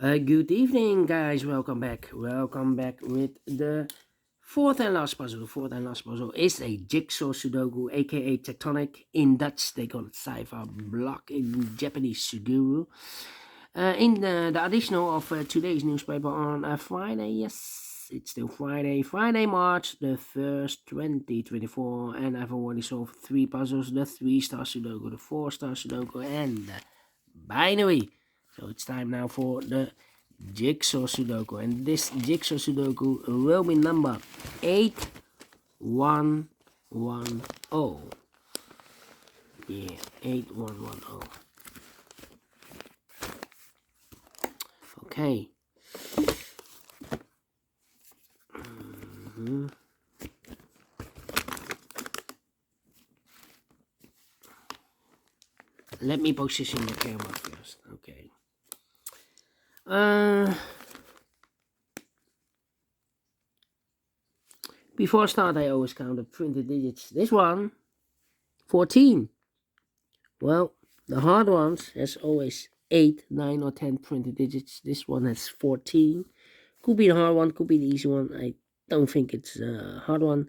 Good evening, guys. Welcome back. Welcome back with the fourth and last puzzle. The fourth and last puzzle is a jigsaw Sudoku, aka Tectonic. In Dutch, they call it cipher block. In Japanese, Suguru. In the additional of today's newspaper on Friday, yes, it's still Friday, March the 1st, 2024, and I've already solved three puzzles: the 3-star Sudoku, the 4-star Sudoku, and the binary. So it's time now for the Jigsaw Sudoku, and this Jigsaw Sudoku will be number 8110. Yeah, 8110. Okay. Let me position the camera first. Okay. Before I start, I always count the printed digits. This one, 14. Well, the hard ones has always 8, 9, or 10 printed digits. This one has 14. Could be the hard one, could be the easy one. I don't think it's a hard one.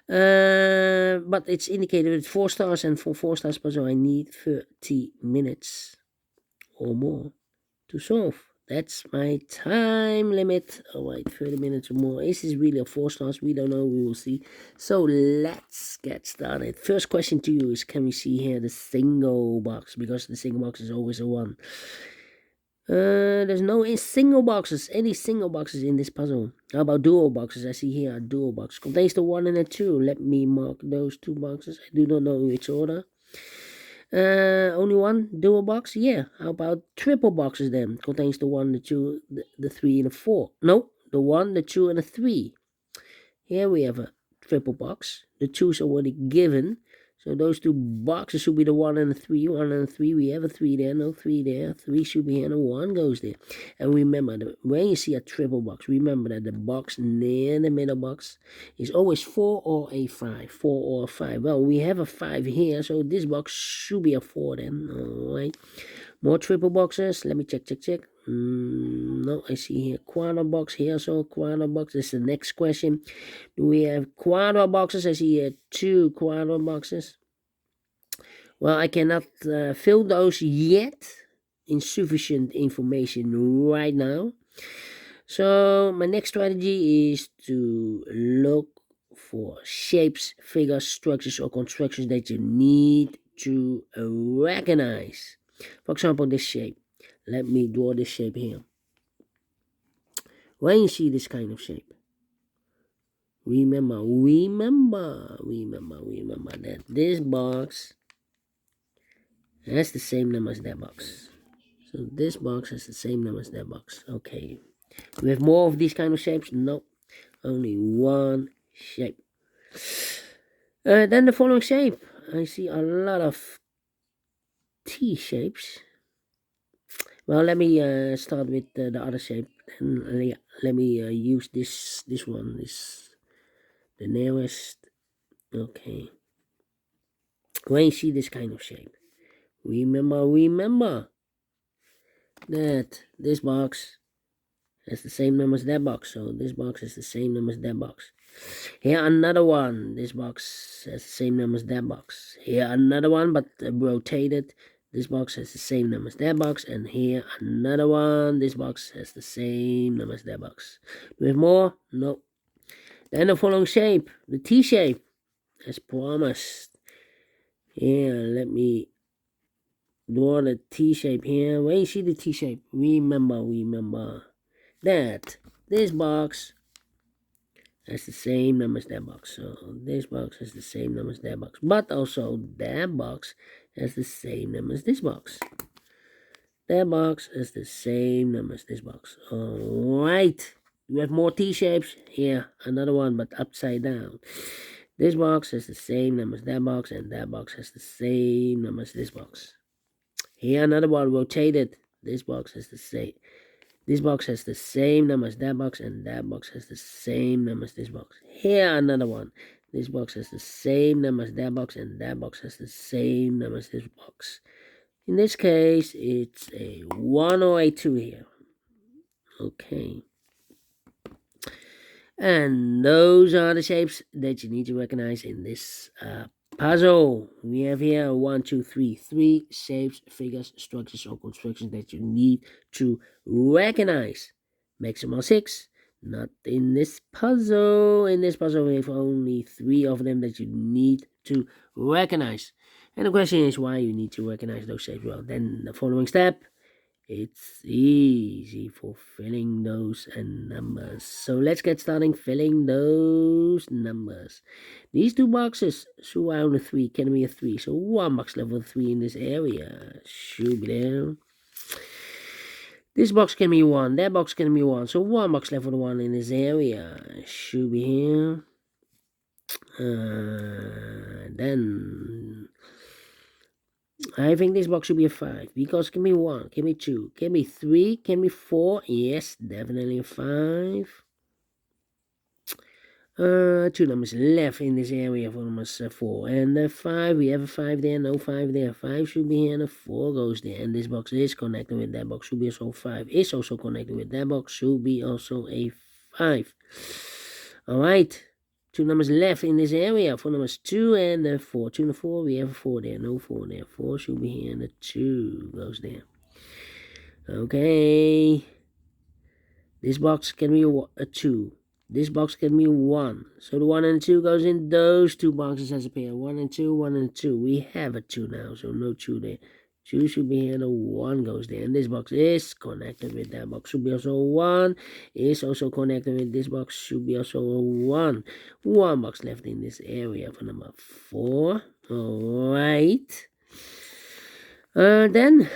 But it's indicated with 4 stars, and for 4 stars puzzle I need 30 minutes or more to solve. That's my time limit. Oh wait, 30 minutes or more. Is this really a 4 stars? We don't know, we will see. So let's get started. First question to you is, can we see here the single box? Because the single box is always a 1. There's no single boxes, any single boxes in this puzzle. How about dual boxes? I see here a dual box. Contains the 1 and a 2. Let me mark those 2 boxes. I do not know which order. Only one dual box? Yeah. How about triple boxes then? Contains the 1, the 2, the 3, and the 4. No, the 1, the 2, and the 3. Here we have a triple box. The 2 is already given. So those 2 boxes should be the 1 and the 3. 1 and the 3, we have a 3 there, no 3 there. 3 should be here, and a 1 goes there. And remember, when you see a triple box, remember that the box near the middle box is always 4 or a 5. 4 or a 5. Well, we have a 5 here, so this box should be a 4 then. Alright. More triple boxes. Let me check. No, I see here quadra box here, so quadra box is the next question. Do we have quadra boxes? I see here 2 quadra boxes. Well, I cannot fill those yet. Insufficient information right now. So my next strategy is to look for shapes, figures, structures, or constructions that you need to recognize. For example, this shape. Let me draw this shape here. When you see this kind of shape, remember that this box has the same number as that box. So this box has the same number as that box. Okay. Do we have more of these kind of shapes? No. Only one shape. Then the following shape. I see a lot of T shapes. Well, let me start with the other shape. And let me use this one. This the nearest. Okay. When you see this kind of shape, remember that this box has the same number as that box. So this box has the same number as that box. Here another one. This box has the same number as that box. Here another one, but rotated. This box has the same number as that box. And here another one. This box has the same number as that box. Do we have more? No. Then the following shape, the T shape, as promised. Here, let me draw the T shape here. When you see the T shape, remember that this box has the same number as that box. So this box has the same number as that box. But also that box has the same number as this box. That box has the same number as this box. Alright. We have more T shapes. Here, another one, but upside down. This box has the same number as that box, and that box has the same number as this box. Here another one rotated. This box has the same. This box has the same number as that box, and that box has the same number as this box. Here another one. This box has the same number as that box, and that box has the same number as this box. In this case, it's a 1 or a 2 here. Okay. And those are the shapes that you need to recognize in this puzzle. We have here 1, 2, 3, 3 shapes, figures, structures, or constructions that you need to recognize. Maximal 6. Not in this puzzle. In this puzzle, we have only 3 of them that you need to recognize. And the question is why you need to recognize those shapes. Well, then the following step. It's easy for filling those numbers. So let's get starting filling those numbers. These 2 boxes surround a 3 can be a 3. So 1 box level 3 in this area should be there. This box can be 1. That box can be 1. So 1 box level 1 in this area should be here. Then I think this box should be a 5 because can be 1, can be 2, can be 3, can be 4. Yes, definitely a 5. 2 numbers left in this area for numbers 4 and 5. We have a 5 there, no 5 there. 5 should be here and a 4 goes there. And this box is connected with that box, should be also 5. Is also connected with that box, should be also a 5. Alright. 2 numbers left in this area for numbers 2 and 4. 2 and 4, we have a 4 there, no 4 there. 4 should be here and a 2 goes there. Okay. This box can be a 2. This box can be 1. So the 1 and 2 goes in those 2 boxes as a pair. 1 and 2, 1 and 2. We have a 2 now, so no 2 there. 2 should be here and a 1 goes there. And this box is connected with that box. Should be also a 1. Is also connected with this box. Should be also a 1. 1 box left in this area for number 4. Alright. Then.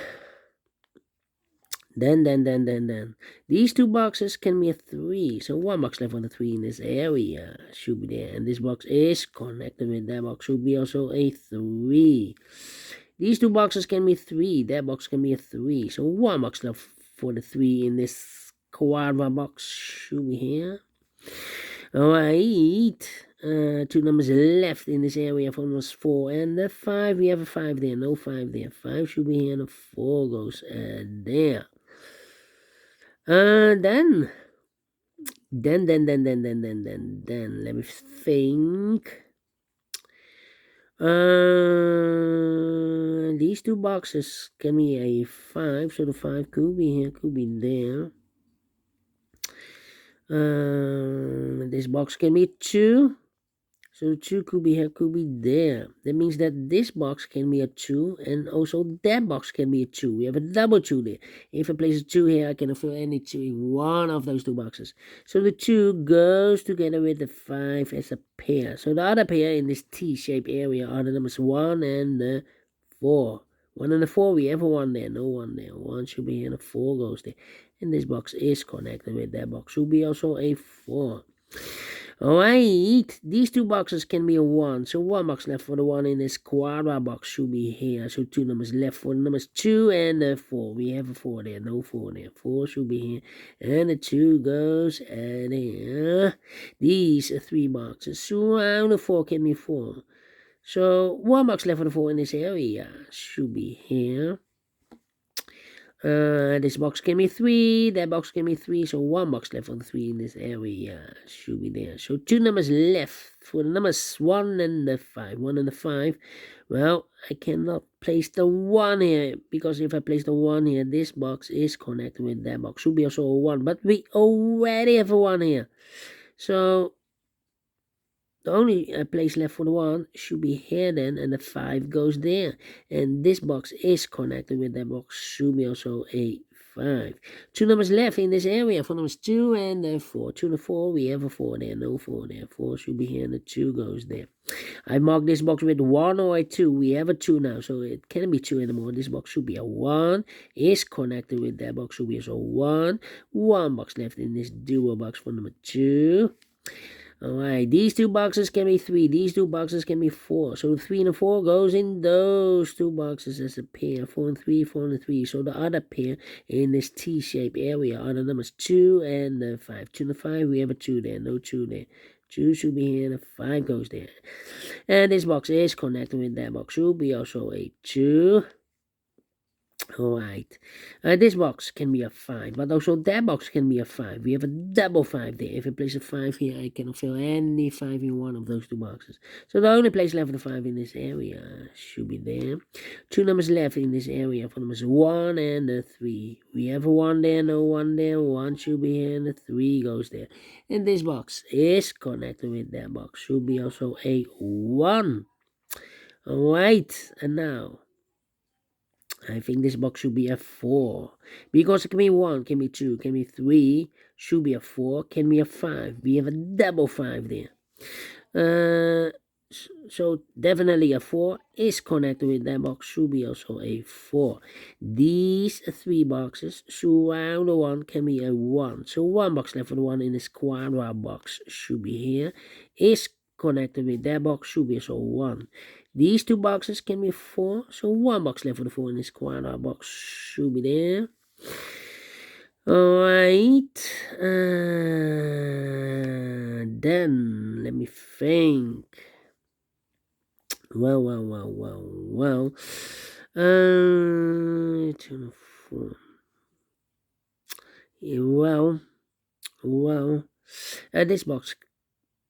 These 2 boxes can be a 3. So 1 box left on the 3 in this area should be there. And this box is connected with that box. Should be also a 3. These 2 boxes can be 3. That box can be a 3. So 1 box left for the 3 in this quadra box should be here. Alright. 2 numbers left in this area for numbers 4 and 5. We have a 5 there. No 5 there. 5 should be here and a 4 goes there. Then let me think. These 2 boxes can be a 5, so the 5 could be here, could be there. This box can be 2. So the 2 could be here, could be there. That means that this box can be a 2 and also that box can be a 2. We have a double 2 there. If I place a 2 here, I can fill any 2 in one of those 2 boxes. So the 2 goes together with the 5 as a pair. So the other pair in this T-shaped area are the numbers 1 and the 4. 1 and the 4, we have a 1 there, no 1 there. 1 should be here and a 4 goes there. And this box is connected with that box. Should be also a 4. Alright, these 2 boxes can be a 1. So 1 box left for the 1 in this quadra box should be here. So 2 numbers left for the numbers 2 and 4. We have a 4 there, no 4 there. 4 should be here. And the 2 goes there. These 3 boxes surround the 4 can be 4. So 1 box left for the 4 in this area should be here. This box can be 3, that box can be 3, so 1 box left on the 3 in this area should be there. So 2 numbers left for the numbers 1 and the 5. 1 and the 5. Well, I cannot place the 1 here, because if I place the 1 here, this box is connected with that box. Should be also a 1, but we already have a 1 here. So the only place left for the 1 should be here then, and the 5 goes there. And this box is connected with that box, should be also a 5. 2 numbers left in this area for numbers 2 and 4. 2 and 4, we have a 4 there, no 4 there. 4 should be here, and the 2 goes there. I marked this box with 1 or a 2. We have a 2 now, so it can't be 2 anymore. This box should be a 1. Is connected with that box, should be also 1. 1 box left in this dual box for number 2. Alright, these 2 boxes can be 3. These 2 boxes can be 4. So 3 and 4 goes in those 2 boxes as a pair. 4 and 3, 4 and 3. So the other pair in this T-shaped area are the numbers 2 and 5. 2 and 5, we have a 2 there. No 2 there. 2 should be here and a 5 goes there. And this box is connected with that box. Should be also a 2. Alright. This box can be a 5, but also that box can be a 5. We have a double 5 there. If I place a 5 here, I cannot fill any 5 in one of those two boxes. So the only place left for the 5 in this area should be there. Two numbers left in this area for numbers 1 and the 3. We have a 1 there, no 1 there. 1 should be here and the 3 goes there. And this box is connected with that box. Should be also a 1. Alright, and now I think this box should be a 4. Because it can be 1, can be 2, can be 3, should be a 4, can be a 5. We have a double 5 there. So definitely a 4 is connected with that box, should be also a 4. These 3 boxes surround the 1 can be a 1. So 1 box left for the 1 in this quadra box should be here. Is connected with that box, should be also 1. These 2 boxes can be 4, so 1 box left for the 4 in this quadra box should be there. Alright, then let me think. Well. 2 and 4. This box.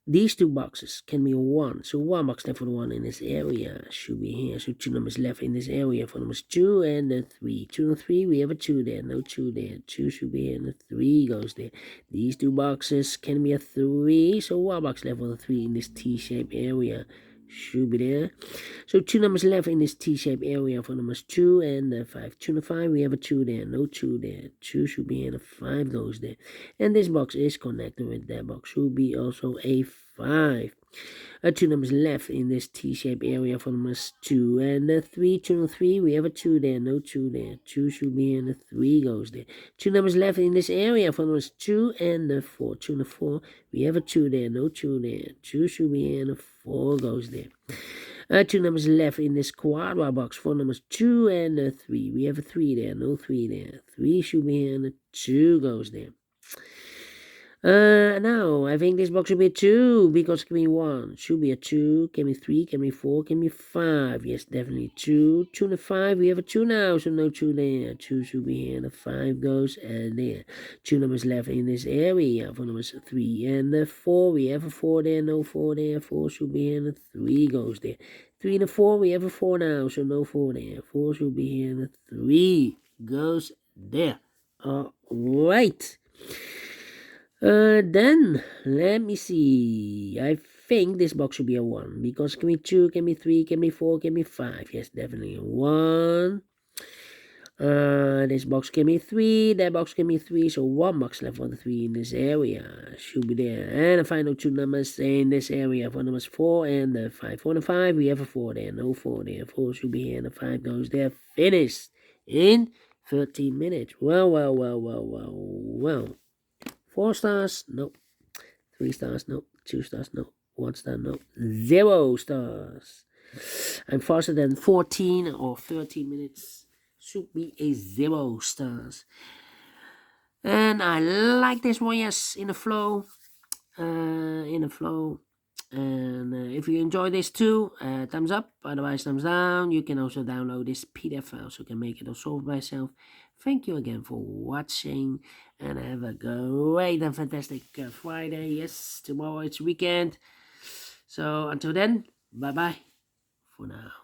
These 2 boxes can be 1. So 1 box left for the 1 in this area should be here. So 2 numbers left in this area for numbers 2 and the 3. 2 and 3, we have a 2 there. No 2 there. 2 should be here and the 3 goes there. These 2 boxes can be a 3. So 1 box left for the 3 in this T-shaped area should be there. So 2 numbers left in this T-shaped area for numbers 2 and the 5. 2 and the 5, we have a 2 there. No 2 there. 2 should be here and the 5 goes there. And this box is connected with that box. Should be also a 5. 2 numbers left in this T-shaped area for numbers 2 and the 3. 2 and 3, we have a 2 there. No 2 there. 2 should be here and the 3 goes there. 2 numbers left in this area for numbers 2 and the 4. 2 and the 4, we have a 2 there. No 2 there. 2 should be here and the 4 goes there. 2 numbers left in this quadra box for numbers 2 and the 3. We have a 3 there. No 3 there. 3 should be here and the 2 goes there. Now, I think this box should be a 2, because it can be 1. Should be a 2, can be 3, can be 4, can be 5. Yes, definitely 2. 2 and a 5, we have a 2 now, so no 2 there. 2 should be here, and the 5 goes there. 2 numbers left in this area for numbers 3 and the 4. We have a 4 there, no 4 there. 4 should be here, and the 3 goes there. 3 and a 4, we have a 4 now, so no 4 there. 4 should be here, and the 3 goes there. Alright. Then, let me see. I think this box should be a 1, because it can be 2, can be 3, can be 4, can be 5. Yes, definitely 1. This box can be 3, that box can be 3, so 1 box left for the 3 in this area should be there. And the final 2 numbers in this area for numbers 4 and the 5. 4 and the 5, we have a 4 there, no 4 there. 4 should be here, and the 5 goes there. Finished in 13 minutes. Well. 4 stars, nope. 3 stars, nope. 2 stars, nope. 1 star, nope. 0 stars. I'm faster than 14 or 13 minutes. Should be a 0 stars. And I like this one, yes, in the flow. And if you enjoy this too, thumbs up, otherwise thumbs down. You can also download this PDF file so you can make it or solve by yourself. Thank you again for watching, and have a great and fantastic Friday. Yes, tomorrow it's weekend. So until then, bye-bye for now.